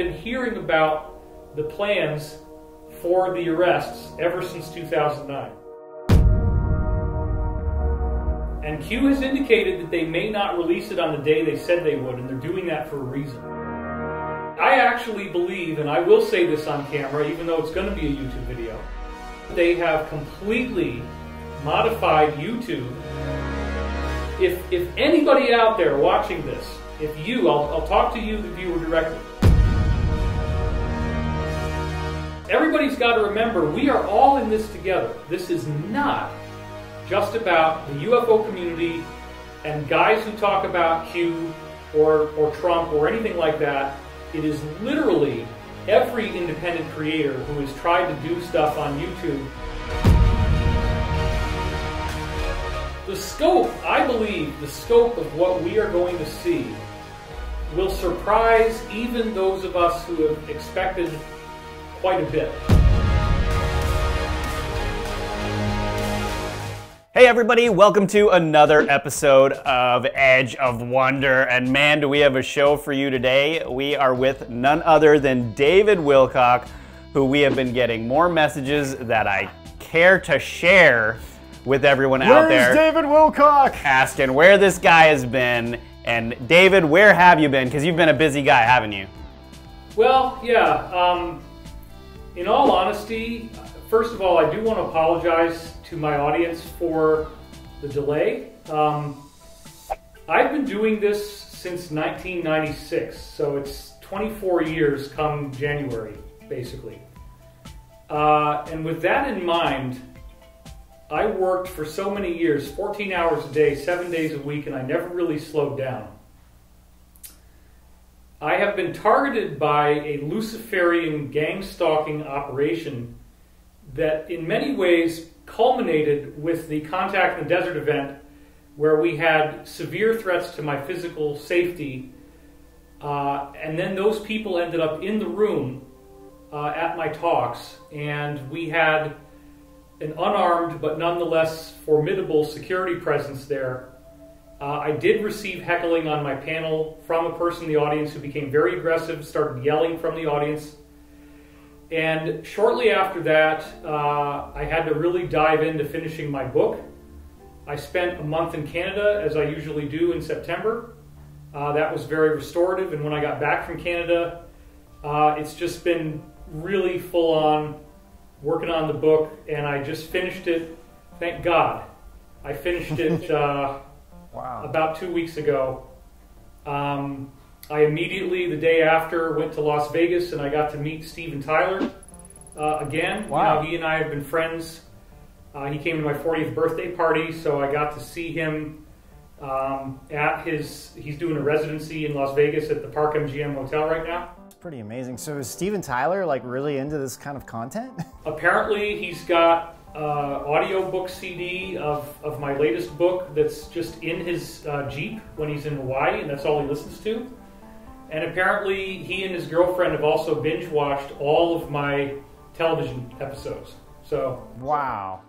been hearing about the plans for the arrests ever since 2009. And Q has indicated that they may not release it on the day they said they would, and they're doing that for a reason. I actually believe, and I will say this on camera, even though it's going to be a YouTube video, they have completely modified YouTube. If anybody out there watching this, I'll talk to you, the viewer, directly. Everybody's got to remember, we are all in this together. This is not just about the UFO community and guys who talk about Q or Trump or anything like that. It is literally every independent creator who has tried to do stuff on YouTube. The scope, I believe, the scope of what we are going to see will surprise even those of us who have expected quite a bit. Hey everybody, welcome to another episode of Edge of Wonder. And man, do we have a show for you today. We are with none other than David Wilcock, who we have been getting more messages that I care to share with everyone out there. Where's David Wilcock? Asking where this guy has been. And David, where have you been? Because you've been a busy guy, haven't you? Well, yeah. In all honesty, first of all, I do want to apologize to my audience for the delay. I've been doing this since 1996, so it's 24 years come January, basically. And with that in mind, I worked for so many years, 14 hours a day, 7 days a week, and I never really slowed down. I have been targeted by a Luciferian gang-stalking operation that in many ways culminated with the Contact in the Desert event, where we had severe threats to my physical safety, and then those people ended up in the room at my talks, and we had an unarmed but nonetheless formidable security presence there. I did receive heckling on my panel from a person in the audience who became very aggressive, started yelling from the audience. And shortly after that, I had to really dive into finishing my book. I spent a month in Canada, as I usually do in September. That was very restorative, and when I got back from Canada, it's just been really full on working on the book, and I just finished it, thank God. I finished it Wow. About 2 weeks ago. I immediately, the day after, went to Las Vegas and I got to meet Steven Tyler again. Wow. You know, he and I have been friends. He came to my 40th birthday party, so I got to see him he's doing a residency in Las Vegas at the Park MGM Hotel right now. It's pretty amazing. So is Steven Tyler like really into this kind of content? Apparently he's got audiobook CD of my latest book that's just in his Jeep when he's in Hawaii, and that's all he listens to. And apparently he and his girlfriend have also binge-watched all of my television episodes. So Wow.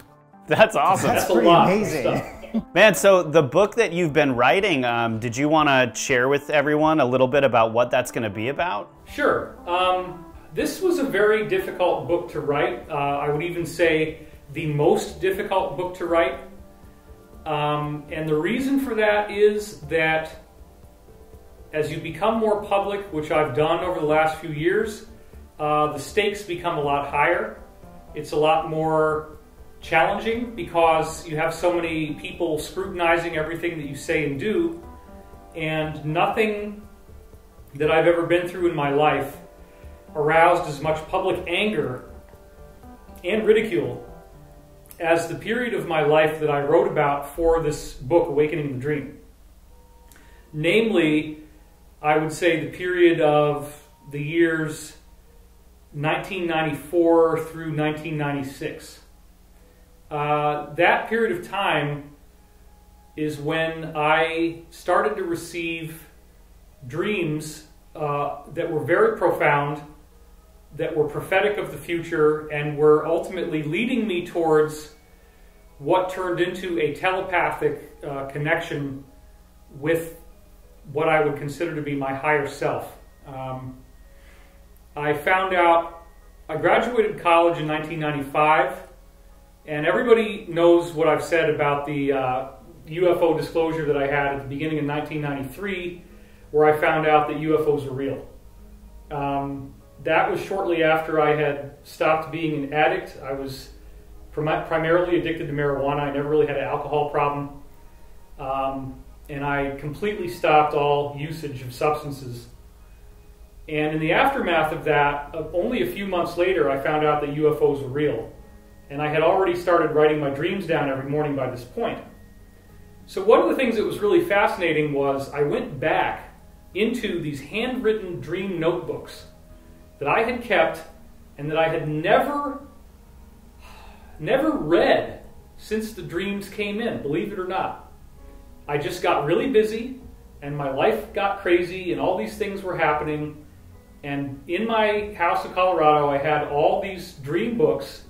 That's awesome. that's a pretty lot amazing. of stuff. Man, so the book that you've been writing, did you want to share with everyone a little bit about what that's going to be about? Sure. This was a very difficult book to write. I would even say the most difficult book to write. And the reason for that is that as you become more public, which I've done over the last few years, the stakes become a lot higher. It's a lot more challenging because you have so many people scrutinizing everything that you say and do, and nothing that I've ever been through in my life aroused as much public anger and ridicule as the period of my life that I wrote about for this book, Awakening the Dream. Namely, I would say the period of the years 1994 through 1996. That period of time is when I started to receive dreams that were very profound, that were prophetic of the future, and were ultimately leading me towards what turned into a telepathic connection with what I would consider to be my higher self. I found out I graduated college in 1995, and everybody knows what I've said about the UFO disclosure that I had at the beginning of 1993, where I found out that UFOs were real. That was shortly after I had stopped being an addict. I was primarily addicted to marijuana. I never really had an alcohol problem. And I completely stopped all usage of substances. And in the aftermath of that, only a few months later, I found out that UFOs were real. And I had already started writing my dreams down every morning by this point. So one of the things that was really fascinating was I went back into these handwritten dream notebooks that I had kept and that I had never read since the dreams came in, believe it or not. I just got really busy and my life got crazy and all these things were happening. And in my house in Colorado, I had all these dream books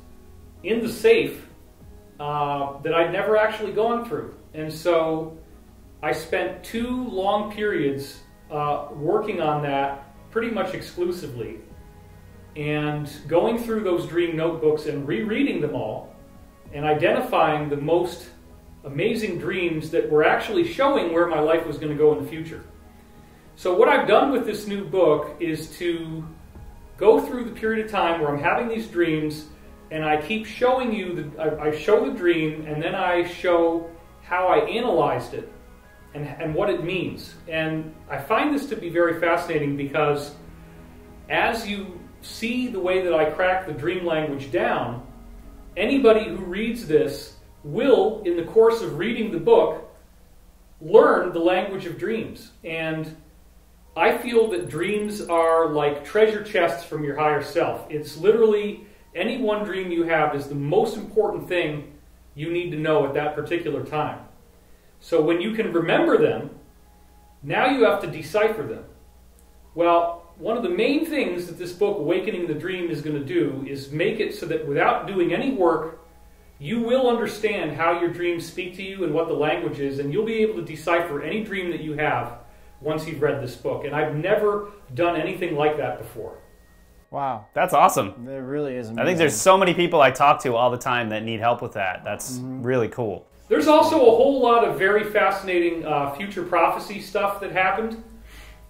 in the safe that I'd never actually gone through. And so I spent 2 long periods working on that pretty much exclusively, and going through those dream notebooks and rereading them all and identifying the most amazing dreams that were actually showing where my life was going to go in the future. So what I've done with this new book is to go through the period of time where I'm having these dreams, and I keep showing you, I show the dream, and then I show how I analyzed it and what it means. And I find this to be very fascinating because as you see the way that I crack the dream language down, anybody who reads this will, in the course of reading the book, learn the language of dreams. And I feel that dreams are like treasure chests from your higher self. It's literally any one dream you have is the most important thing you need to know at that particular time. So when you can remember them, now you have to decipher them. Well, one of the main things that this book, Awakening the Dream, is going to do is make it so that without doing any work, you will understand how your dreams speak to you and what the language is, and you'll be able to decipher any dream that you have once you've read this book. And I've never done anything like that before. Wow. That's awesome. It really is amazing. I think there's so many people I talk to all the time that need help with that. That's really cool. There's also a whole lot of very fascinating future prophecy stuff that happened.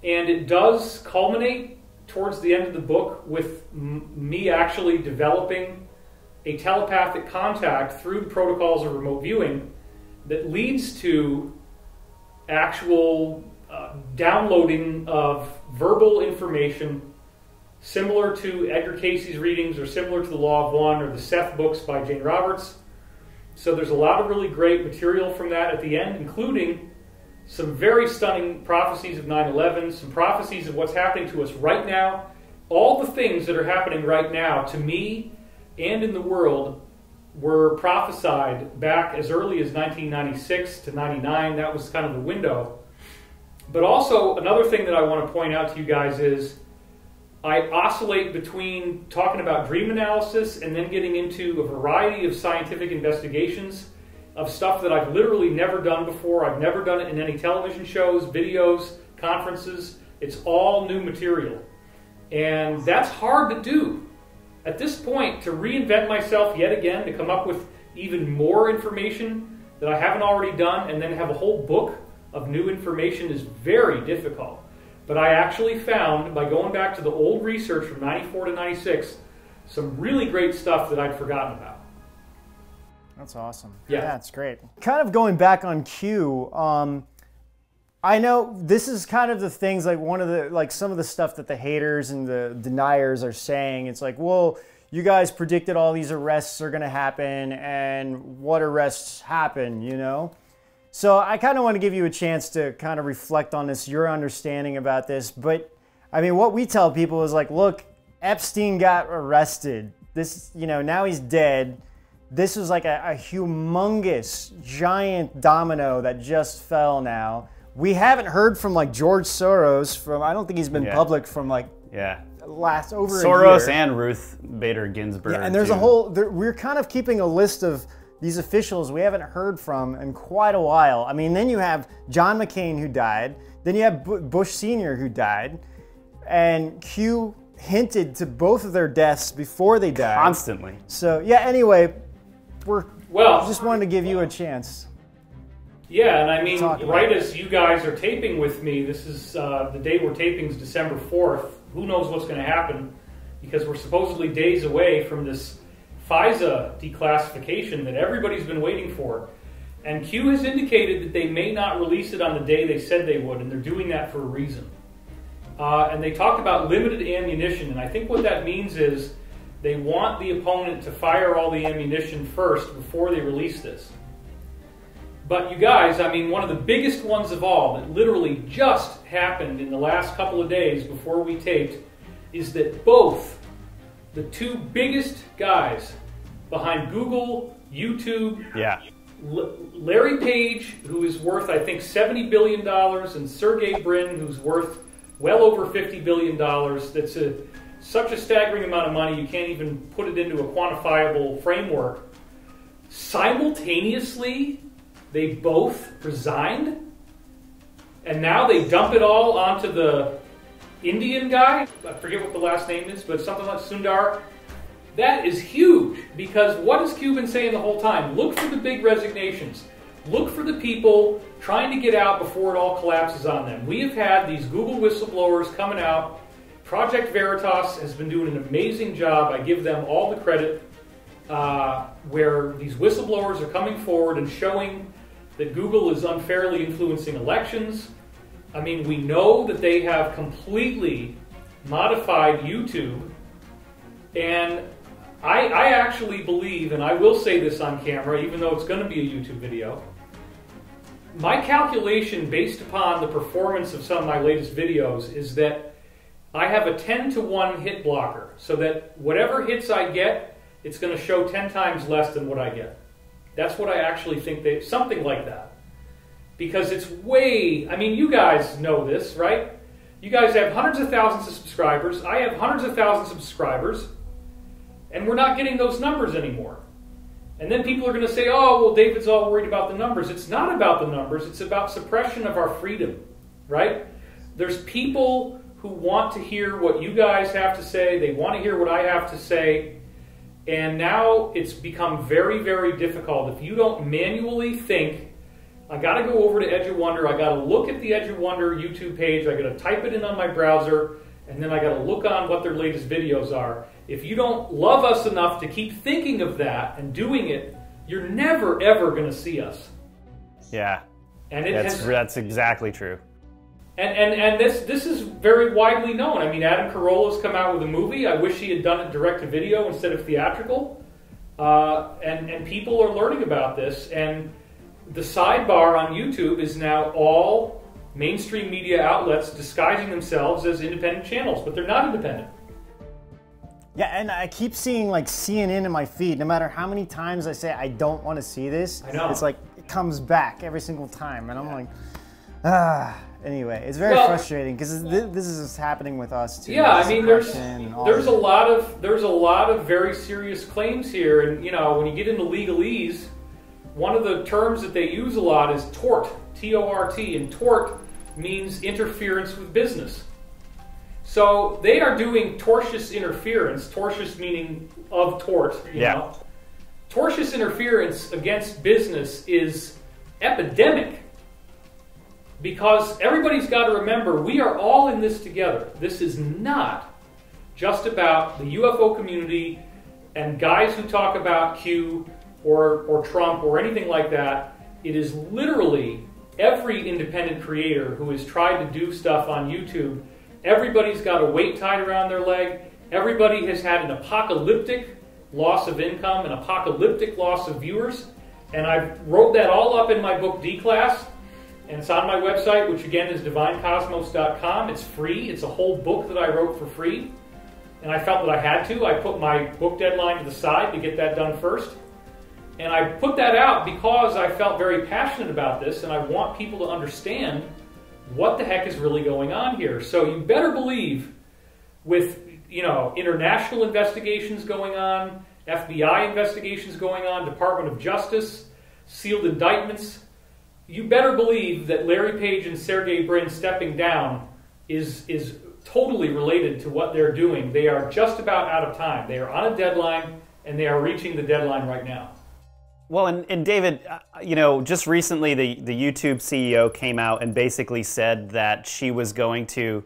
And it does culminate towards the end of the book with me actually developing a telepathic contact through the protocols of remote viewing that leads to actual downloading of verbal information similar to Edgar Casey's readings or similar to the Law of One or the Seth books by Jane Roberts. So there's a lot of really great material from that at the end, including some very stunning prophecies of 9/11, some prophecies of what's happening to us right now. All the things that are happening right now to me and in the world were prophesied back as early as 1996 to 99. That was kind of the window. But also, another thing that I want to point out to you guys is I oscillate between talking about dream analysis and then getting into a variety of scientific investigations of stuff that I've literally never done before. I've never done it in any television shows, videos, conferences. It's all new material. And that's hard to do. At this point, to reinvent myself yet again, to come up with even more information that I haven't already done, and then have a whole book of new information is very difficult. But I actually found, by going back to the old research from 94 to 96, some really great stuff that I'd forgotten about. That's awesome. Yeah. That's great. Kind of going back on Q, I know this is kind of the things, like one of the, like some of the stuff that the haters and the deniers are saying. It's like, well, you guys predicted all these arrests are going to happen, and what arrests happen, you know? So I kind of want to give you a chance to kind of reflect on this, your understanding about this. But I mean, what we tell people is like, look, Epstein got arrested. This, you know, now he's dead. This was like a humongous, giant domino that just fell now. We haven't heard from like George Soros from, I don't think he's been public from like last over Soros a year. and Ruth Bader Ginsburg. Yeah, and there's a whole, we're kind of keeping a list of these officials we haven't heard from in quite a while. I mean, then you have John McCain who died. Then you have Bush Sr. who died. And Q hinted to both of their deaths before they died. Constantly. So yeah. Anyway, Well, just wanted to give you a chance. Yeah, and I mean, Talk about right it. as you guys are taping with me, this is the day we're taping is December 4th. Who knows what's going to happen, because we're supposedly days away from this FISA declassification that everybody's been waiting for. And Q has indicated that they may not release it on the day they said they would, and they're doing that for a reason. And they talked about limited ammunition, and I think what that means is they want the opponent to fire all the ammunition first before they release this. But you guys, I mean, one of the biggest ones of all that literally just happened in the last couple of days before we taped is that both the two biggest guys behind Google, YouTube, Larry Page, who is worth, I think, $70 billion, and Sergey Brin, who's worth well over $50 billion. That's such a staggering amount of money, you can't even put it into a quantifiable framework. Simultaneously, they both resigned, and now they dump it all onto the Indian guy. I forget what the last name is, but something like Sundar. That is huge, because what has Q been saying the whole time? Look for the big resignations. Look for the people trying to get out before it all collapses on them. We have had these Google whistleblowers coming out. Project Veritas has been doing an amazing job. I give them all the credit, where these whistleblowers are coming forward and showing that Google is unfairly influencing elections. I mean, we know that they have completely modified YouTube, and I actually believe, and I will say this on camera, even though it's going to be a YouTube video, my calculation based upon the performance of some of my latest videos is that I have a 10-to-1 hit blocker, so that whatever hits I get, it's going to show 10 times less than what I get. That's what I actually think something like that. Because it's way, I mean, you guys know this, right? You guys have hundreds of thousands of subscribers. I have hundreds of thousands of subscribers. And we're not getting those numbers anymore. And then people are going to say, oh, well, David's all worried about the numbers. It's not about the numbers. It's about suppression of our freedom, right? There's people who want to hear what you guys have to say. They want to hear what I have to say. And now it's become very, very difficult. If you don't manually think, I got to go over to Edge of Wonder, I got to look at the Edge of Wonder YouTube page, I got to type it in on my browser, and then I got to look on what their latest videos are. If you don't love us enough to keep thinking of that and doing it, you're never, ever going to see us. Yeah, and that's exactly true. And this is very widely known. I mean, Adam Carolla's come out with a movie. I wish he had done it direct to video instead of theatrical. And people are learning about this. And the sidebar on YouTube is now all mainstream media outlets disguising themselves as independent channels, but they're not independent. Yeah, and I keep seeing like CNN in my feed. No matter how many times I say I don't want to see this, I know. It's like it comes back every single time, and I'm like, Anyway, it's very frustrating because this is happening with us too. Yeah, I mean, there's a lot of very serious claims here, and you know, when you get into legalese, one of the terms that they use a lot is tort, T-O-R-T, and tort means interference with business. So they are doing tortious interference, tortious meaning of tort, you know. Tortious interference against business is epidemic. Because everybody's got to remember, we are all in this together. This is not just about the UFO community and guys who talk about Q or Trump or anything like that. It is literally every independent creator who has tried to do stuff on YouTube. Everybody's got a weight tied around their leg. Everybody has had an apocalyptic loss of income, an apocalyptic loss of viewers. And I wrote that all up in my book, D-Class. And it's on my website, which again is divinecosmos.com. It's free. It's a whole book that I wrote for free. And I felt that I had to. I put my book deadline to the side to get that done first. And I put that out because I felt very passionate about this, and I want people to understand what the heck is really going on here. So you better believe, with international investigations going on, FBI investigations going on, Department of Justice, sealed indictments, you better believe that Larry Page and Sergey Brin stepping down is totally related to what they're doing. They are just about out of time. They are on a deadline, and they are reaching the deadline right now. Well, and David, you know, just recently the YouTube CEO came out and basically said that she was going to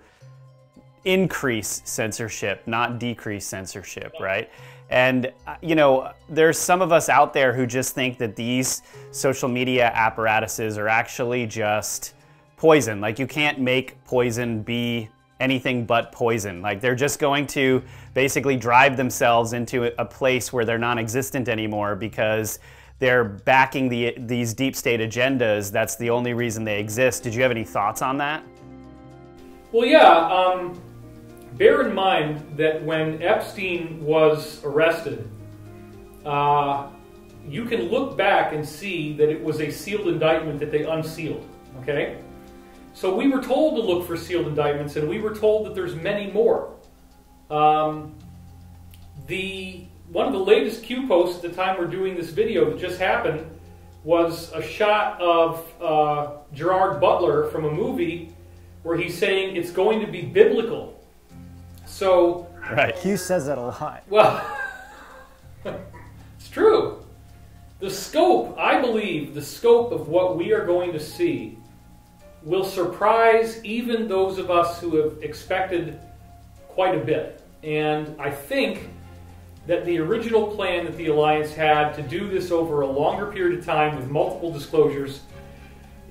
increase censorship, not decrease censorship, right? And, you know, there's some of us out there who just think that these social media apparatuses are actually just poison. Like, you can't make poison be anything but poison. Like, they're just going to basically drive themselves into a place where they're non-existent anymore because they're backing these deep state agendas. That's the only reason they exist. Did you have any thoughts on that? Well, yeah. Bear in mind that when Epstein was arrested, you can look back and see that it was a sealed indictment that they unsealed, okay? So we were told to look for sealed indictments, and we were told that there's many more. One of the latest Q posts at the time we're doing this video that just happened was a shot of Gerard Butler from a movie where he's saying it's going to be biblical. So, right. Q says that a lot. Well, it's true. The scope, I believe, the scope of what we are going to see will surprise even those of us who have expected quite a bit. And I think that the original plan that the Alliance had to do this over a longer period of time with multiple disclosures,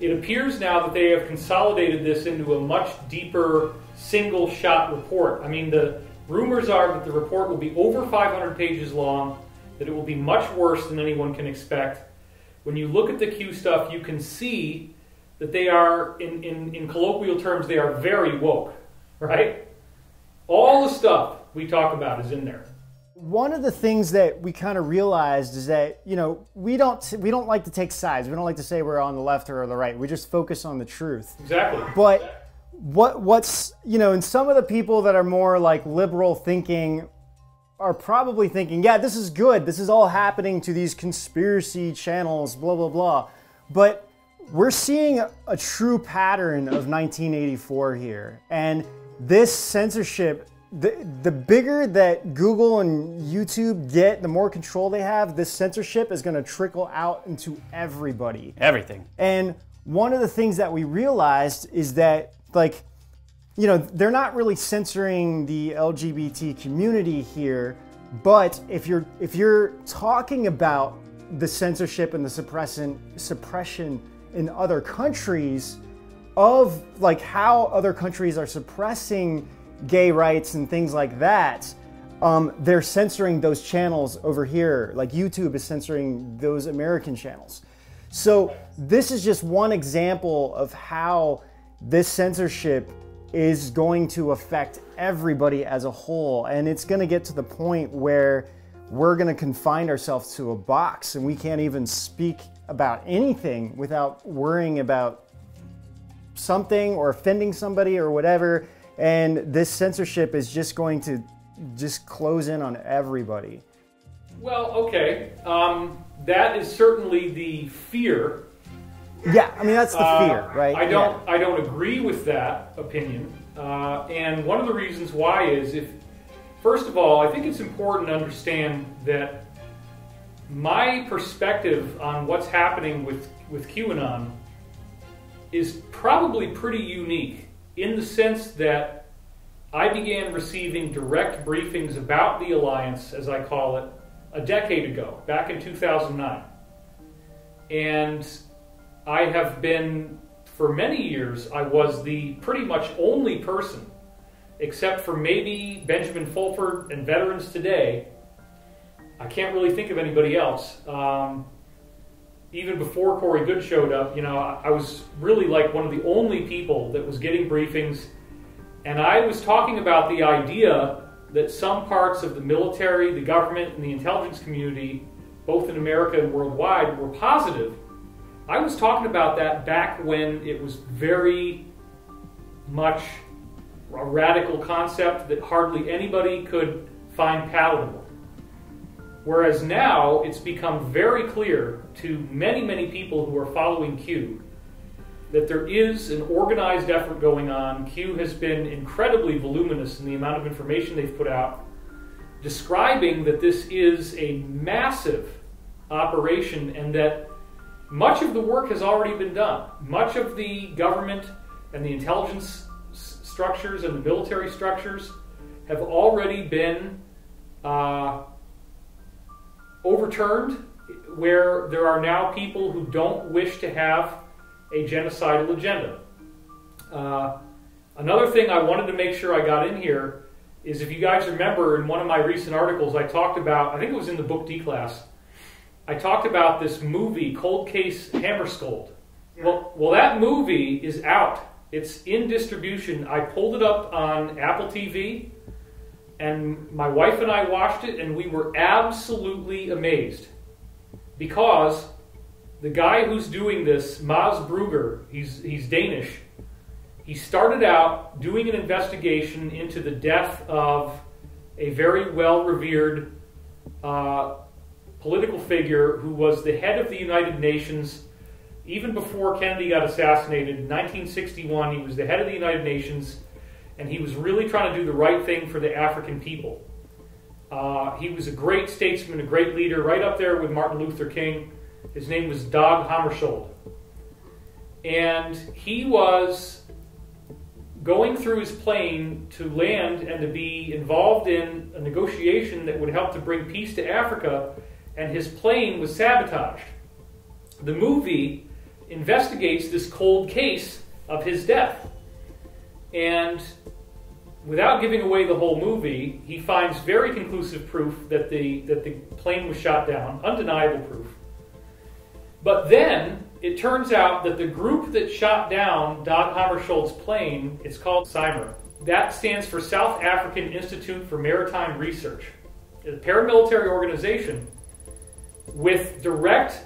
it appears now that they have consolidated this into a much deeper single-shot report. I mean, the rumors are that the report will be over 500 pages long, that it will be much worse than anyone can expect. When you look at the Q stuff, you can see that they are, in colloquial terms, they are very woke, right? All the stuff we talk about is in there. One of the things that we kind of realized is that, you know, we don't like to take sides. We don't like to say we're on the left or the right. We just focus on the truth. Exactly. But what's, you know, and some of the people that are more like liberal thinking are probably thinking, yeah, this is good. This is all happening to these conspiracy channels, blah, blah, blah. But we're seeing a true pattern of 1984 here. And this censorship, the bigger that Google and YouTube get, the more control they have, this censorship is going to trickle out into everybody. Everything. And one of the things that we realized is that, like, you know, they're not really censoring the LGBT community here, but if you're talking about the censorship and the suppression in other countries of, like, how other countries are suppressing gay rights and things like that, they're censoring those channels over here. Like, YouTube is censoring those American channels. So this is just one example of how this censorship is going to affect everybody as a whole. And it's going to get to the point where we're going to confine ourselves to a box and we can't even speak about anything without worrying about something or offending somebody or whatever. And this censorship is just going to just close in on everybody. Well, okay. That is certainly the fear. Yeah, I mean, that's the fear, right? I don't agree with that opinion. And one of the reasons why is, first of all, I think it's important to understand that my perspective on what's happening with QAnon is probably pretty unique, in the sense that I began receiving direct briefings about the Alliance, as I call it, a decade ago, back in 2009. And I have been, for many years, I was the pretty much only person, except for maybe Benjamin Fulford and Veterans Today. I can't really think of anybody else. Even before Corey Good showed up, you know, I was really like one of the only people that was getting briefings. And I was talking about the idea that some parts of the military, the government, and the intelligence community, both in America and worldwide, were positive. I was talking about that back when it was very much a radical concept that hardly anybody could find palatable. Whereas now, it's become very clear to many, many people who are following Q that there is an organized effort going on. Q has been incredibly voluminous in the amount of information they've put out, describing that this is a massive operation and that much of the work has already been done. Much of the government and the intelligence structures and the military structures have already been overturned, where there are now people who don't wish to have a genocidal agenda. Another thing I wanted to make sure I got in here is, if you guys remember, in one of my recent articles I talked about, I think it was in the book D-Class, I talked about this movie, Cold Case Hammarskjöld. Well, that movie is out. It's in distribution. I pulled it up on Apple TV, and my wife and I watched it, and we were absolutely amazed. Because the guy who's doing this, Mads Brugger, he's Danish, he started out doing an investigation into the death of a very well-revered political figure who was the head of the United Nations. Even before Kennedy got assassinated in 1961, he was the head of the United Nations, and he was really trying to do the right thing for the African people. He was a great statesman, a great leader, right up there with Martin Luther King. His name was Dag Hammarskjöld. And he was going through his plane to land and to be involved in a negotiation that would help to bring peace to Africa, and his plane was sabotaged. The movie investigates this cold case of his death. And without giving away the whole movie, he finds very conclusive proof that the plane was shot down, undeniable proof. But then it turns out that the group that shot down Dag Hammarskjöld's plane, it's called CIMER. That stands for South African Institute for Maritime Research. A paramilitary organization with direct,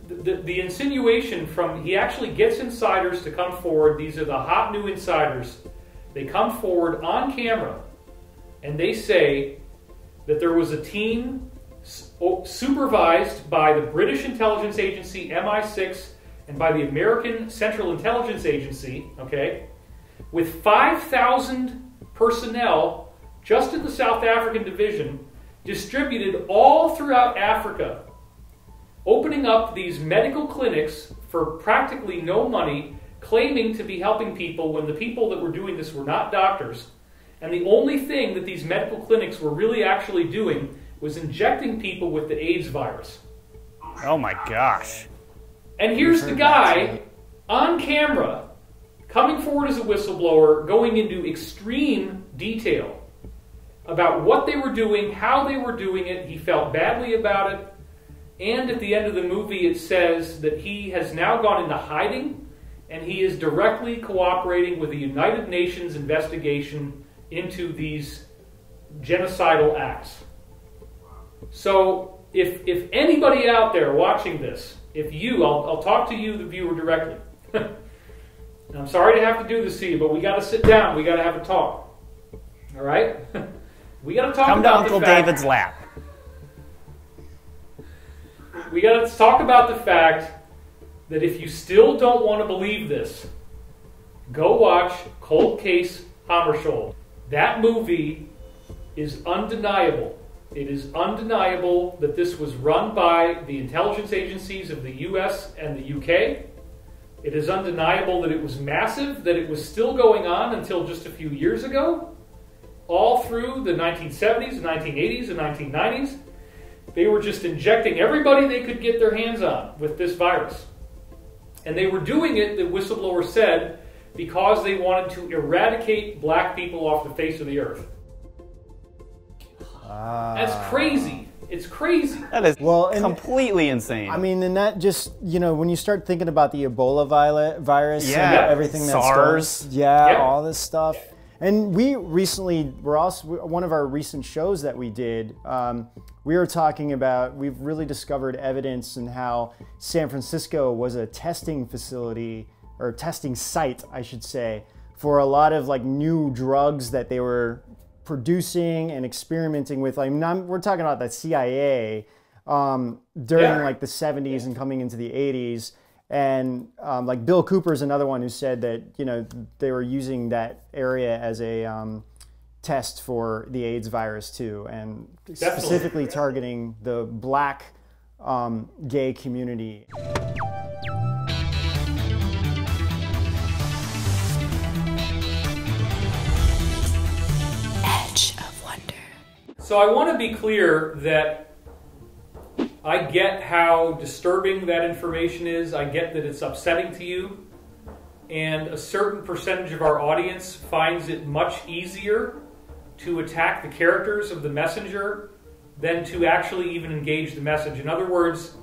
the insinuation from, he actually gets insiders to come forward. These are the hot new insiders. They come forward on camera and they say that there was a team supervised by the British intelligence agency MI6 and by the American Central Intelligence Agency, okay, with 5,000 personnel just in the South African division, distributed all throughout Africa, opening up these medical clinics for practically no money, claiming to be helping people when the people that were doing this were not doctors. And the only thing that these medical clinics were really actually doing was injecting people with the AIDS virus. Oh my gosh. And here's the guy on camera coming forward as a whistleblower, going into extreme detail about what they were doing, how they were doing it. He felt badly about it. And at the end of the movie, it says that he has now gone into hiding and he is directly cooperating with the United Nations investigation into these genocidal acts. So if anybody out there watching this, if you, I'll talk to you, the viewer, directly. I'm sorry to have to do this to you, but we got to sit down. We got to have a talk. All right? We got to talk Come to about Uncle the fact, David's lap. we got to talk about the fact that if you still don't want to believe this, go watch Cold Case Hammarskjöld. That movie is undeniable. It is undeniable that this was run by the intelligence agencies of the US and the UK. It is undeniable that it was massive, that it was still going on until just a few years ago, all through the 1970s, 1980s, and 1990s. They were just injecting everybody they could get their hands on with this virus. And they were doing it, the whistleblower said, because they wanted to eradicate black people off the face of the earth. That's crazy. It's crazy. That is completely insane. I mean, and that just, when you start thinking about the Ebola virus and everything that's SARS. all this stuff. And we recently, one of our recent shows that we did, we were talking about, we've really discovered evidence in how San Francisco was a testing facility, or testing site, I should say, for a lot of new drugs that they were producing and experimenting with. We're talking about the CIA during the 70s and coming into the 80s. And like Bill Cooper's another one who said that, you know, they were using that area as a test for the AIDS virus too, and specifically targeting the black gay community. Edge of Wonder. So I want to be clear that I get how disturbing that information is. I get that it's upsetting to you. And a certain percentage of our audience finds it much easier to attack the characters of the messenger than to actually even engage the message. In other words,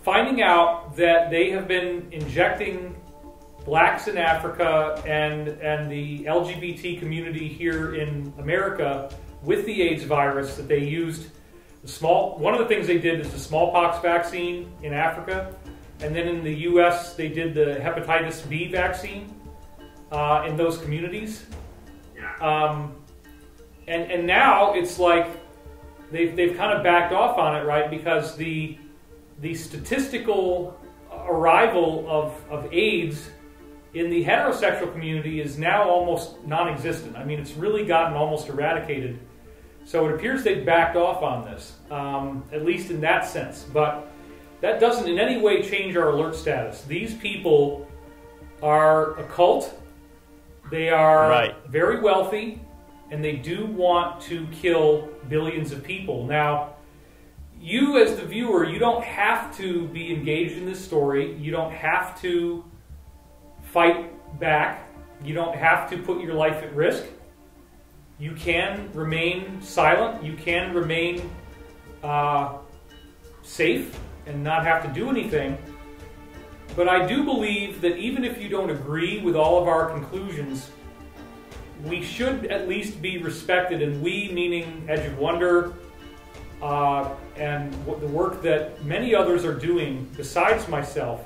finding out that they have been injecting blacks in Africa and the LGBT community here in America with the AIDS virus, that they used one of the things they did is the smallpox vaccine in Africa, and then in the U.S. they did the hepatitis B vaccine in those communities. And now it's like they've kind of backed off on it, right? Because the statistical arrival of AIDS in the heterosexual community is now almost non-existent. I mean, it's really gotten almost eradicated. So it appears they've backed off on this, at least in that sense. But that doesn't in any way change our alert status. These people are a cult. They are very wealthy, and they do want to kill billions of people. Now, you as the viewer, you don't have to be engaged in this story. You don't have to fight back. You don't have to put your life at risk. You can remain silent. You can remain safe and not have to do anything. But I do believe that even if you don't agree with all of our conclusions, we should at least be respected, and we, meaning Edge of Wonder, and the work that many others are doing besides myself,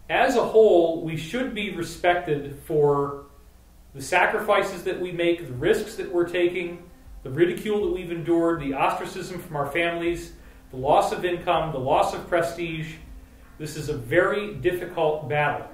as a whole, we should be respected for the sacrifices that we make, the risks that we're taking, the ridicule that we've endured, the ostracism from our families, the loss of income, the loss of prestige. This is a very difficult battle.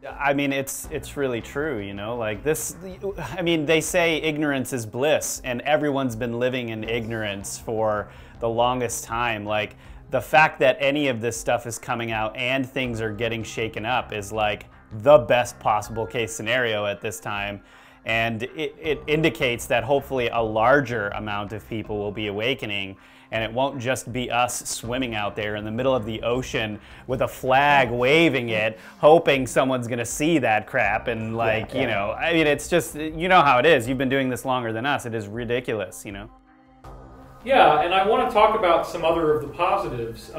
I mean, it's really true, you know, like this, I mean, they say ignorance is bliss, and everyone's been living in ignorance for the longest time. Like, the fact that any of this stuff is coming out and things are getting shaken up is like the best possible case scenario at this time. And it indicates that hopefully a larger amount of people will be awakening, and it won't just be us swimming out there in the middle of the ocean with a flag waving it, hoping someone's gonna see that crap. And like, you know, I mean, it's just, you know how it is. You've been doing this longer than us. It is ridiculous, you know? Yeah, and I want to talk about some other of the positives.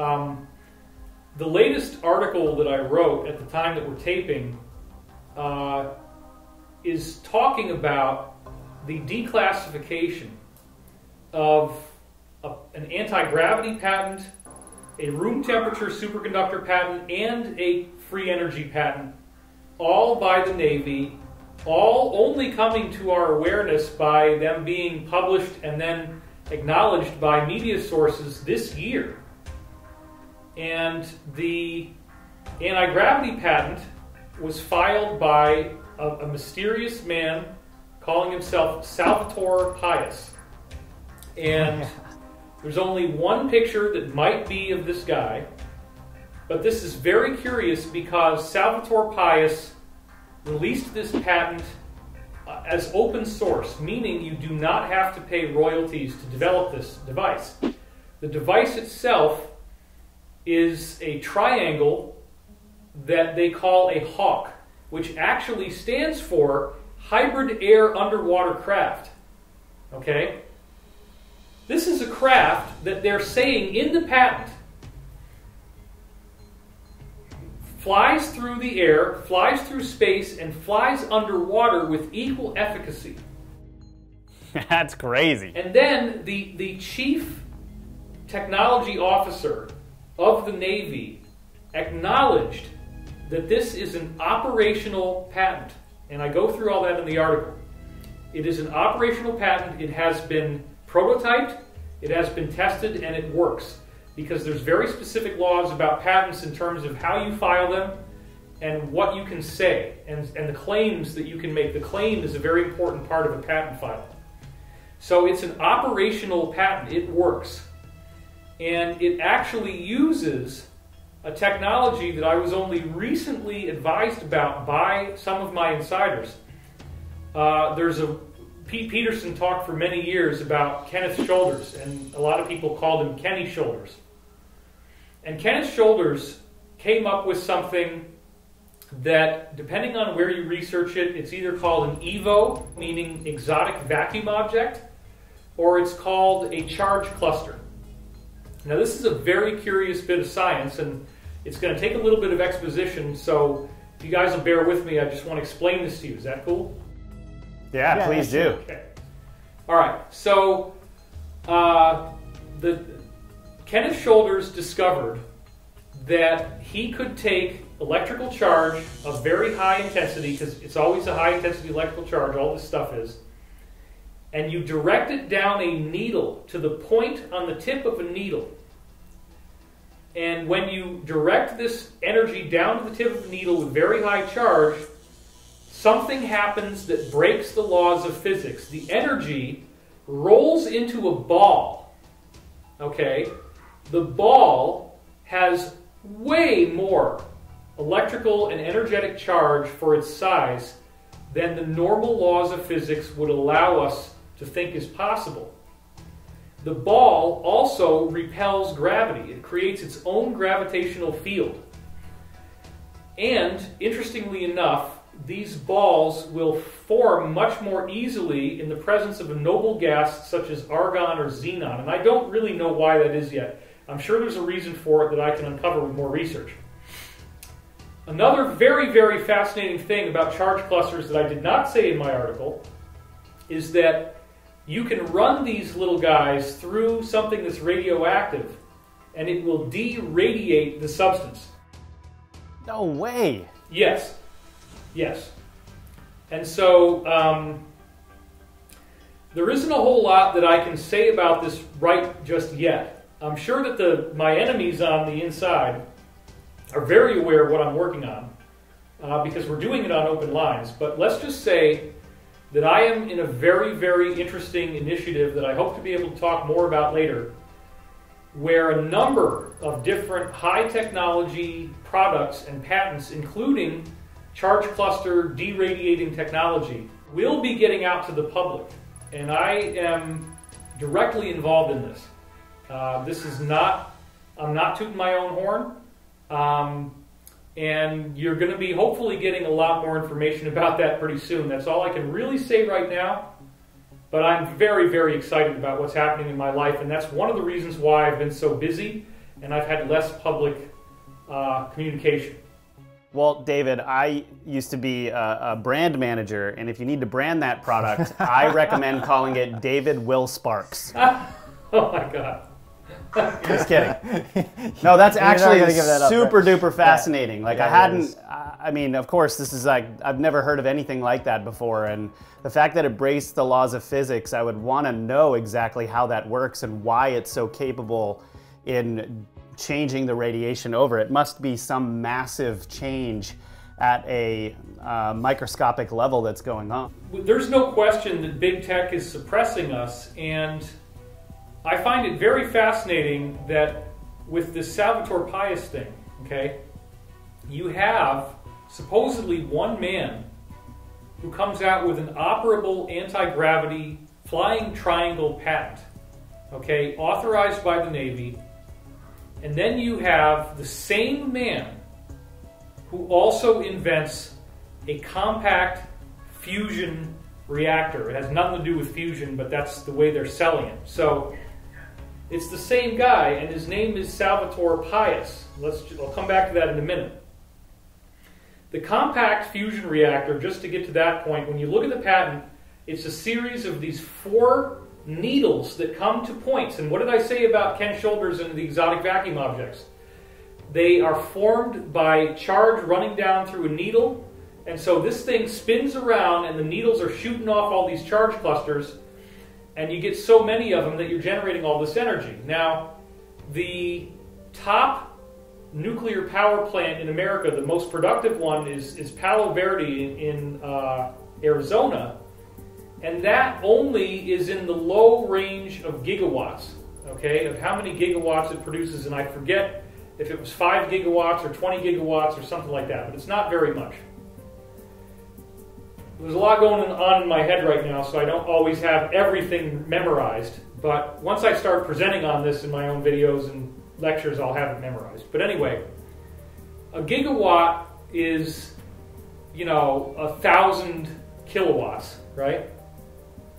The latest article that I wrote at the time that we're taping is talking about the declassification of an anti-gravity patent, a room temperature superconductor patent, and a free energy patent, all by the Navy, all only coming to our awareness by them being published and then acknowledged by media sources this year. And the anti-gravity patent was filed by a mysterious man calling himself Salvatore Pius. And there's only one picture that might be of this guy, but this is very curious because Salvatore Pius released this patent as open source, meaning you do not have to pay royalties to develop this device. The device itself is a triangle that they call a HAWC, which actually stands for Hybrid Air Underwater Craft. Okay? This is a craft that they're saying in the patent flies through the air, flies through space, and flies underwater with equal efficacy. That's crazy. And then the chief technology officer of the Navy acknowledged that this is an operational patent. And I go through all that in the article. It is an operational patent. It has been prototyped, it has been tested, and it works. because there's very specific laws about patents in terms of how you file them and what you can say and the claims that you can make. The claim is a very important part of a patent filing. So it's an operational patent. It works. And it actually uses a technology that I was only recently advised about by some of my insiders. Pete Peterson talked for many years about Kenneth Shoulders, and a lot of people called him Kenny Shoulders. And Kenneth Shoulders came up with something that, depending on where you research it, it's either called an EVO, meaning exotic vacuum object, or it's called a charge cluster. Now, this is a very curious bit of science, and it's going to take a little bit of exposition, so if you guys will bear with me, I just want to explain this to you. Is that cool? Yeah, please do. Okay. All right, so Kenneth Shoulders discovered that he could take electrical charge of very high intensity, because it's always a high intensity electrical charge, all this stuff is, and you direct it down a needle to the point on the tip of a needle. And when you direct this energy down to the tip of the needle with very high charge, something happens that breaks the laws of physics. The energy rolls into a ball. Okay? The ball has way more electrical and energetic charge for its size than the normal laws of physics would allow us to think is possible. The ball also repels gravity. It creates its own gravitational field. And, interestingly enough, these balls will form much more easily in the presence of a noble gas such as argon or xenon. And I don't really know why that is yet. I'm sure there's a reason for it that I can uncover with more research. Another very, very fascinating thing about charge clusters that I did not say in my article is that you can run these little guys through something that's radioactive, and it will de-radiate the substance. No way. Yes. Yes. And so there isn't a whole lot that I can say about this right just yet. I'm sure that my enemies on the inside are very aware of what I'm working on because we're doing it on open lines. But let's just say that I am in a very, very interesting initiative that I hope to be able to talk more about later, where a number of different high technology products and patents, including charge cluster deradiating technology, will be getting out to the public. And I am directly involved in this. I'm not tooting my own horn. And you're going to be hopefully getting a lot more information about that pretty soon. That's all I can really say right now. But I'm very, very excited about what's happening in my life. And that's one of the reasons why I've been so busy and I've had less public communication. Well, David, I used to be a brand manager. And if you need to brand that product, I recommend calling it David Will Sparks. Oh, my God. Just kidding. No, that's actually super duper fascinating. Like I mean, of course, this is like, I've never heard of anything like that before. And the fact that it breaks the laws of physics, I would want to know exactly how that works and why it's so capable in changing the radiation over. It must be some massive change at a microscopic level that's going on. There's no question that big tech is suppressing us, and I find it very fascinating that with this Salvatore Pais thing, okay, you have supposedly one man who comes out with an operable anti-gravity flying triangle patent, okay, authorized by the Navy, and then you have the same man who also invents a compact fusion reactor. It has nothing to do with fusion, but that's the way they're selling it. So it's the same guy, and his name is Salvatore Pais. I'll come back to that in a minute. The compact fusion reactor, just to get to that point, when you look at the patent, it's a series of these 4 needles that come to points. And what did I say about Ken Shoulders and the exotic vacuum objects? They are formed by charge running down through a needle, and so this thing spins around, and the needles are shooting off all these charge clusters, and you get so many of them that you're generating all this energy. Now, the top nuclear power plant in America, the most productive one, is Palo Verde in Arizona, and that only is in the low range of gigawatts, okay, of how many gigawatts it produces, and I forget if it was 5 gigawatts or 20 gigawatts or something like that, but it's not very much. There's a lot going on in my head right now, so I don't always have everything memorized, but once I start presenting on this in my own videos and lectures, I'll have it memorized. But anyway, a gigawatt is, 1,000 kilowatts, right?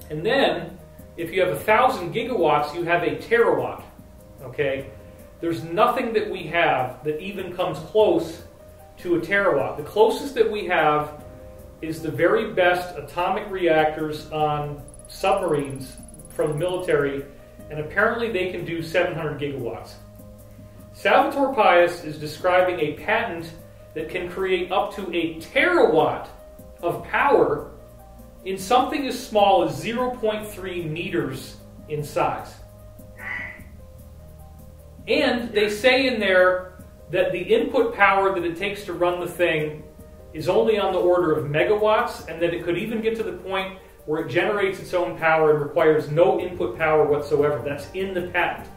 And then, if you have 1,000 gigawatts, you have a terawatt, okay? There's nothing that we have that even comes close to a terawatt. The closest that we have is the very best atomic reactors on submarines from the military, and apparently they can do 700 gigawatts. Salvatore Pais is describing a patent that can create up to a terawatt of power in something as small as 0.3 meters in size. And they say in there that the input power that it takes to run the thing is only on the order of megawatts, and that it could even get to the point where it generates its own power and requires no input power whatsoever. That's in the patent.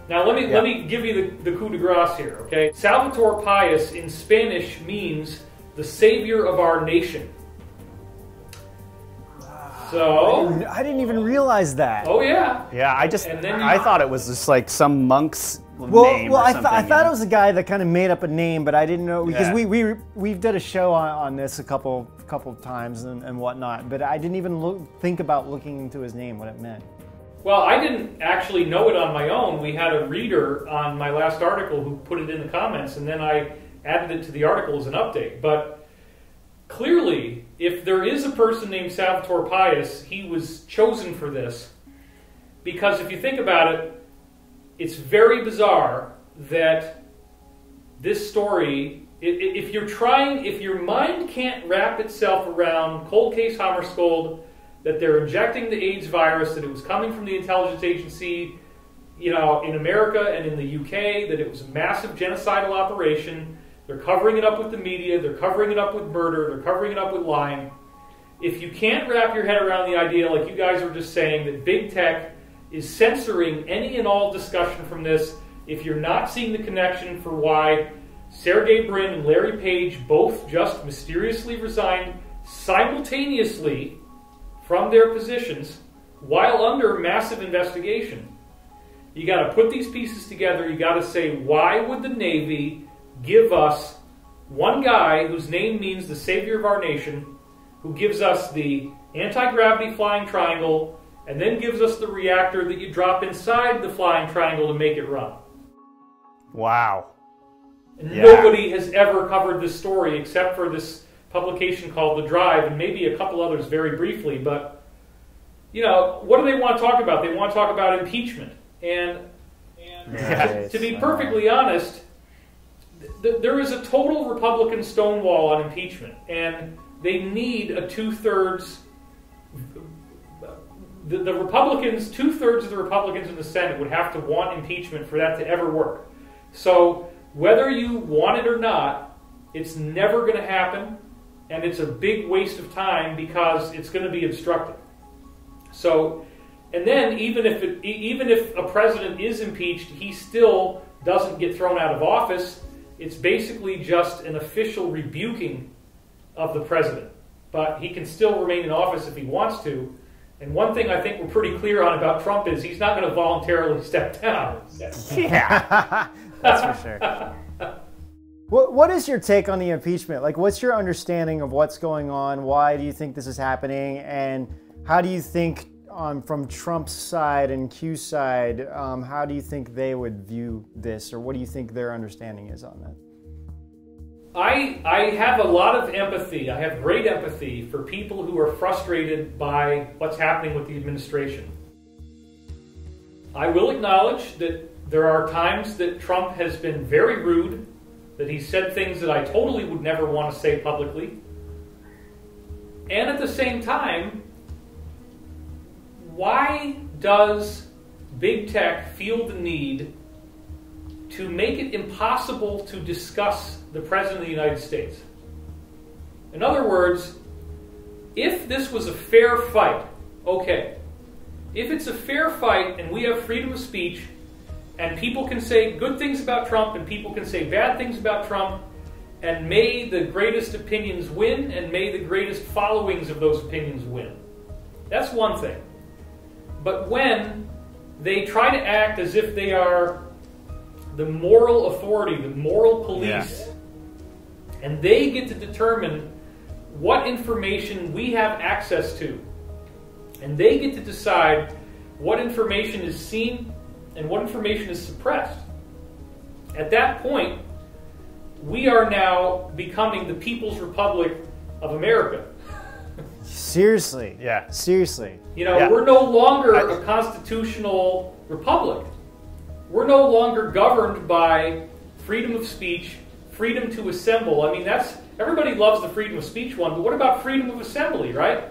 Now let me give you the coup de grace here, okay? Salvatore Pais in Spanish means the savior of our nation. So I didn't even realize that. Oh yeah. Yeah, I thought it was just like some monk's name Well, or something. I thought it was a guy that kind of made up a name, but I didn't know, because Yeah. we did a show on this a couple of times and whatnot, but I didn't even think about looking into his name, what it meant. Well, I didn't actually know it on my own. We had a reader on my last article who put it in the comments, and then I added it to the article as an update. But clearly, if there is a person named Salvatore Pais, he was chosen for this. Because if you think about it, it's very bizarre that this story, if your mind can't wrap itself around cold case Hammarskjöld, that they're injecting the AIDS virus, that it was coming from the intelligence agency, in America and in the UK, that it was a massive genocidal operation. They're covering it up with the media, they're covering it up with murder, they're covering it up with lying. If you can't wrap your head around the idea, like you guys were just saying, that big tech is censoring any and all discussion from this, if you're not seeing the connection for why Sergey Brin and Larry Page both just mysteriously resigned simultaneously from their positions while under massive investigation, you got to put these pieces together. You got to say, why would the Navy give us one guy whose name means the savior of our nation, who gives us the anti-gravity flying triangle, and then gives us the reactor that you drop inside the flying triangle to make it run? Wow. And nobody has ever covered this story except for this publication called The Drive, and maybe a couple others very briefly. But, what do they want to talk about? They want to talk about impeachment. And to be perfectly honest, there is a total Republican stonewall on impeachment, and they need a two-thirds. The Republicans, two-thirds of the Republicans in the Senate would have to want impeachment for that to ever work. So whether you want it or not, it's never going to happen, and it's a big waste of time because it's going to be obstructed. So, and then even if a president is impeached, he still doesn't get thrown out of office. It's basically just an official rebuking of the president. But he can still remain in office if he wants to. And one thing I think we're pretty clear on about Trump is he's not going to voluntarily step down. Yeah. That's for sure. What is your take on the impeachment? Like, what's your understanding of what's going on? Why do you think this is happening? And how do you think, from Trump's side and Q's side, how do you think they would view this? Or what do you think their understanding is on that? I have a lot of empathy. I have great empathy for people who are frustrated by what's happening with the administration. I will acknowledge that there are times that Trump has been very rude, that he said things that I totally would never want to say publicly. And at the same time, why does big tech feel the need to make it impossible to discuss the President of the United States. In other words, if this was a fair fight, okay. If it's a fair fight and we have freedom of speech and people can say good things about Trump and people can say bad things about Trump, and may the greatest opinions win and may the greatest followings of those opinions win. That's one thing. But when they try to act as if they are the moral authority, the moral police, and they get to determine what information we have access to, and they get to decide what information is seen and what information is suppressed, at that point, we are now becoming the People's Republic of America. Seriously. Yeah. Seriously. You know, we're no longer a constitutional republic. We're no longer governed by freedom of speech, freedom to assemble. I mean, everybody loves the freedom of speech one, but what about freedom of assembly, right?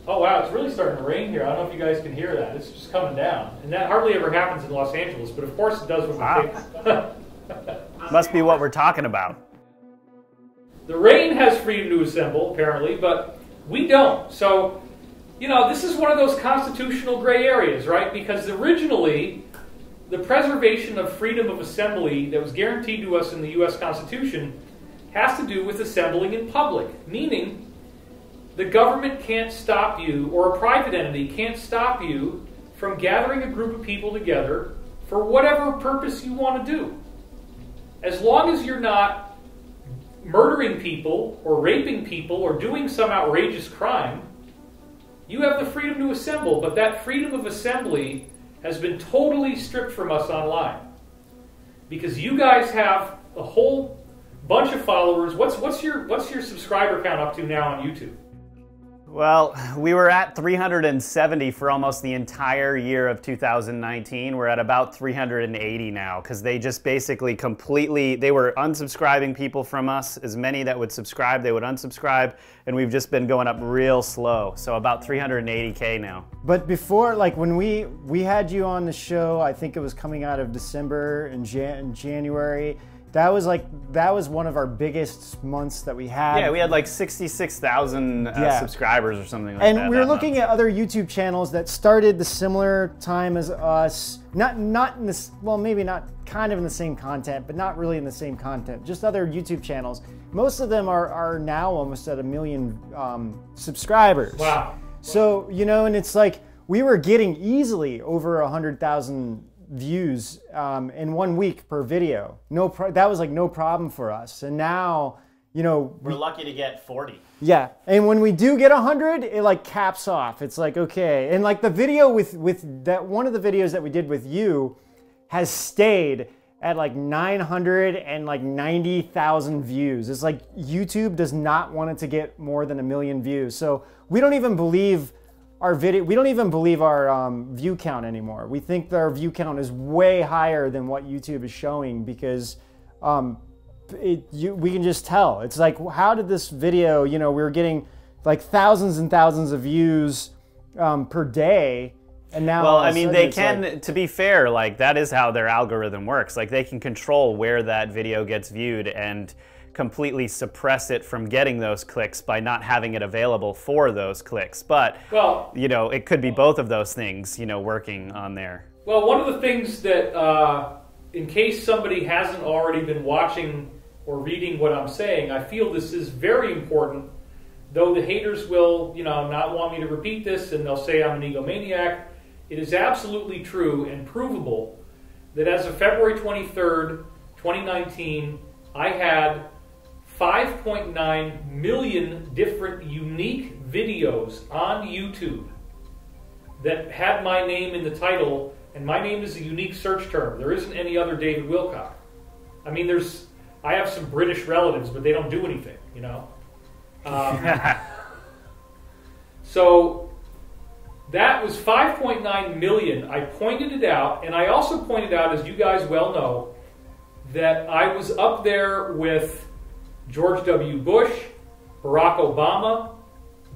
Oh, wow, it's really starting to rain here. I don't know if you guys can hear that. It's just coming down. And that hardly ever happens in Los Angeles, but of course it does when we take... Must be what we're talking about. The rain has freedom to assemble, apparently, but we don't. So, you know, this is one of those constitutional gray areas, right? Because originally, the preservation of freedom of assembly that was guaranteed to us in the U.S. Constitution has to do with assembling in public, meaning the government can't stop you, or a private entity can't stop you from gathering a group of people together for whatever purpose you want to do. As long as you're not murdering people or raping people or doing some outrageous crime, you have the freedom to assemble, but that freedom of assembly has been totally stripped from us online. Because you guys have a whole bunch of followers. What's your subscriber count up to now on YouTube? Well, we were at 370 for almost the entire year of 2019. We're at about 380 now because they just basically they were unsubscribing people from us. As many that would subscribe, they would unsubscribe, and we've just been going up real slow. So about 380K now. But before, like when we had you on the show, I think it was coming out of December and January. That was one of our biggest months that we had. Yeah, we had like 66,000 subscribers or something like that. And we were looking at other YouTube channels that started the similar time as us. Not in this, well, maybe not kind of in the same content, but not really in the same content. Just other YouTube channels. Most of them are now almost at 1 million subscribers. Wow. So, you know, and it's like we were getting easily over 100,000 views in 1 week per video. That was like no problem for us. And now, you know, we're lucky to get 40. Yeah, and when we do get 100, it like caps off. It's like, okay, and like the video with that, one of the videos that we did with you has stayed at like 990,000 views. It's like YouTube does not want it to get more than 1 million views. So we don't even believe our video, we don't even believe our view count anymore. We think that our view count is way higher than what YouTube is showing because we can just tell. It's like, how did this video, you know, we were getting like thousands and thousands of views per day, and now... Well, I mean, they can, like, to be fair, like that is how their algorithm works. Like they can control where that video gets viewed and completely suppress it from getting those clicks by not having it available for those clicks. But, well, you know, it could be both of those things, you know, working on there. Well, one of the things that, in case somebody hasn't already been watching or reading what I'm saying, I feel this is very important, though the haters will, you know, not want me to repeat this and they'll say I'm an egomaniac. It is absolutely true and provable that as of February 23rd, 2019, I had 5.9 million different unique videos on YouTube that had my name in the title, and my name is a unique search term. There isn't any other David Wilcock. I mean, I have some British relatives, but they don't do anything, you know? So that was 5.9 million. I pointed it out, and I also pointed out, as you guys well know, that I was up there with George W. Bush, Barack Obama,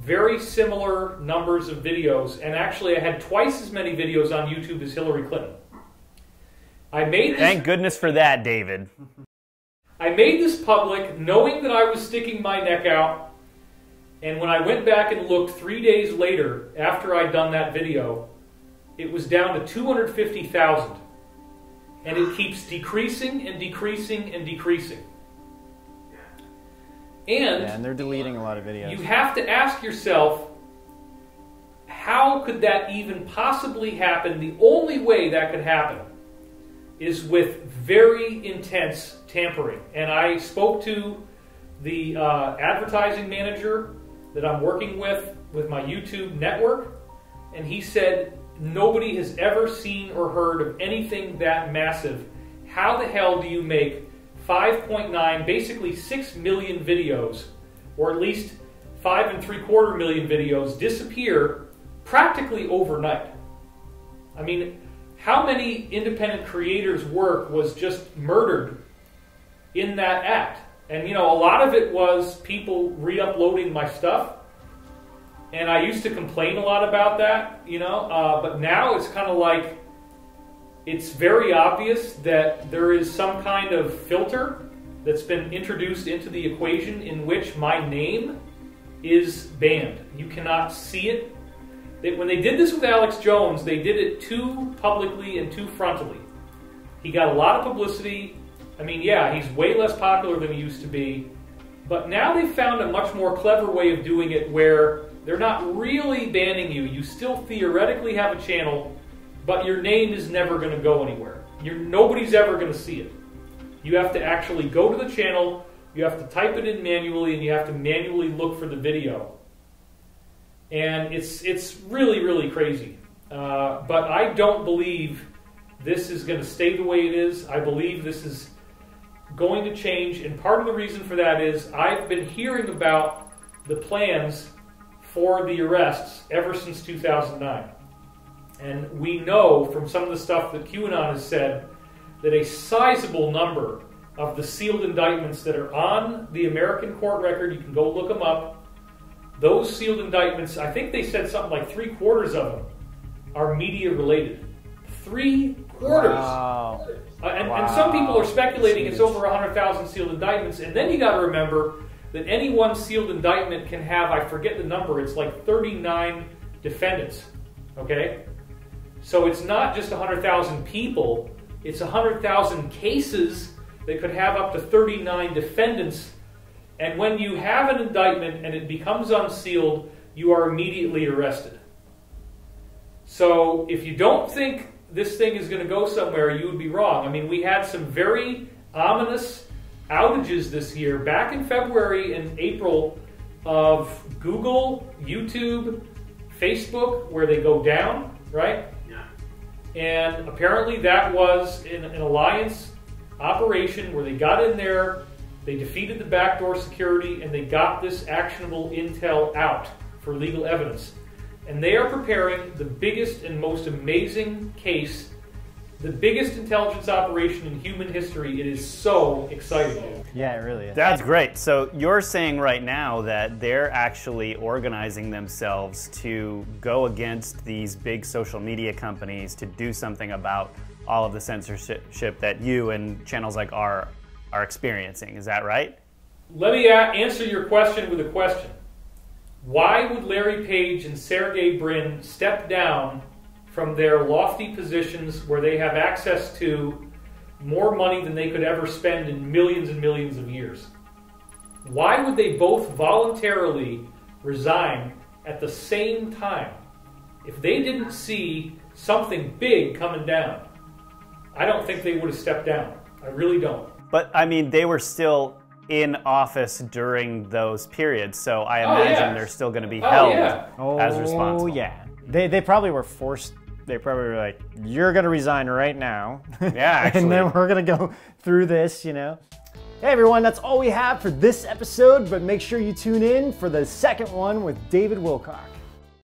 very similar numbers of videos, and actually I had twice as many videos on YouTube as Hillary Clinton. I made this, thank goodness for that, David. I made this public knowing that I was sticking my neck out, and when I went back and looked 3 days later after I'd done that video, it was down to 250,000. And it keeps decreasing and decreasing and decreasing. And they're deleting a lot of videos. You have to ask yourself, how could that even possibly happen? The only way that could happen is with very intense tampering. And I spoke to the advertising manager that I'm working with my YouTube network, and he said, nobody has ever seen or heard of anything that massive. How the hell do you make 5.9, basically 6 million videos, or at least 5.75 million videos disappear practically overnight? I mean, how many independent creators' work was just murdered in that act? And you know, a lot of it was people re-uploading my stuff. And I used to complain a lot about that, you know, but now it's kind of like, it's very obvious that there is some kind of filter that's been introduced into the equation in which my name is banned. You cannot see it. When they did this with Alex Jones, they did it too publicly and too frontally. He got a lot of publicity. I mean, yeah, he's way less popular than he used to be. But now they've found a much more clever way of doing it where they're not really banning you. You still theoretically have a channel, but your name is never going to go anywhere. Nobody's ever going to see it. You have to actually go to the channel, you have to type it in manually, and you have to manually look for the video. And it's really, really crazy. But I don't believe this is going to stay the way it is. I believe this is going to change, and part of the reason for that is I've been hearing about the plans for the arrests ever since 2009. And we know from some of the stuff that QAnon has said that a sizable number of the sealed indictments that are on the American court record, you can go look them up, those sealed indictments, I think they said something like 3/4 of them are media related. 3/4. Wow. And some people are speculating it's over 100,000 sealed indictments, and then you got to remember that any one sealed indictment can have, I forget the number, it's like 39 defendants, okay? So it's not just 100,000 people, it's 100,000 cases that could have up to 39 defendants, and when you have an indictment and it becomes unsealed, you are immediately arrested. So if you don't think this thing is going to go somewhere, you would be wrong. I mean, we had some very ominous outages this year, back in February and April, of Google, YouTube, Facebook, where they go down, right? Yeah. And apparently that was an alliance operation where they got in there, they defeated the backdoor security, and they got this actionable intel out for legal evidence. And they are preparing the biggest and most amazing case, the biggest intelligence operation in human history. It is so exciting, dude. Yeah, it really is. That's great. So you're saying right now that they're actually organizing themselves to go against these big social media companies to do something about all of the censorship that you and channels like are experiencing. Is that right? Let me answer your question with a question. Why would Larry Page and Sergey Brin step down from their lofty positions where they have access to more money than they could ever spend in millions and millions of years? Why would they both voluntarily resign at the same time if they didn't see something big coming down? I don't think they would have stepped down. I really don't. But, I mean, they were still in office during those periods, so I imagine they're still going to be held as responsible. Oh, yeah. They probably were forced. They probably were like, you're going to resign right now. Yeah, actually. And then we're going to go through this, you know. Hey, everyone, that's all we have for this episode, but make sure you tune in for the second one with David Wilcock.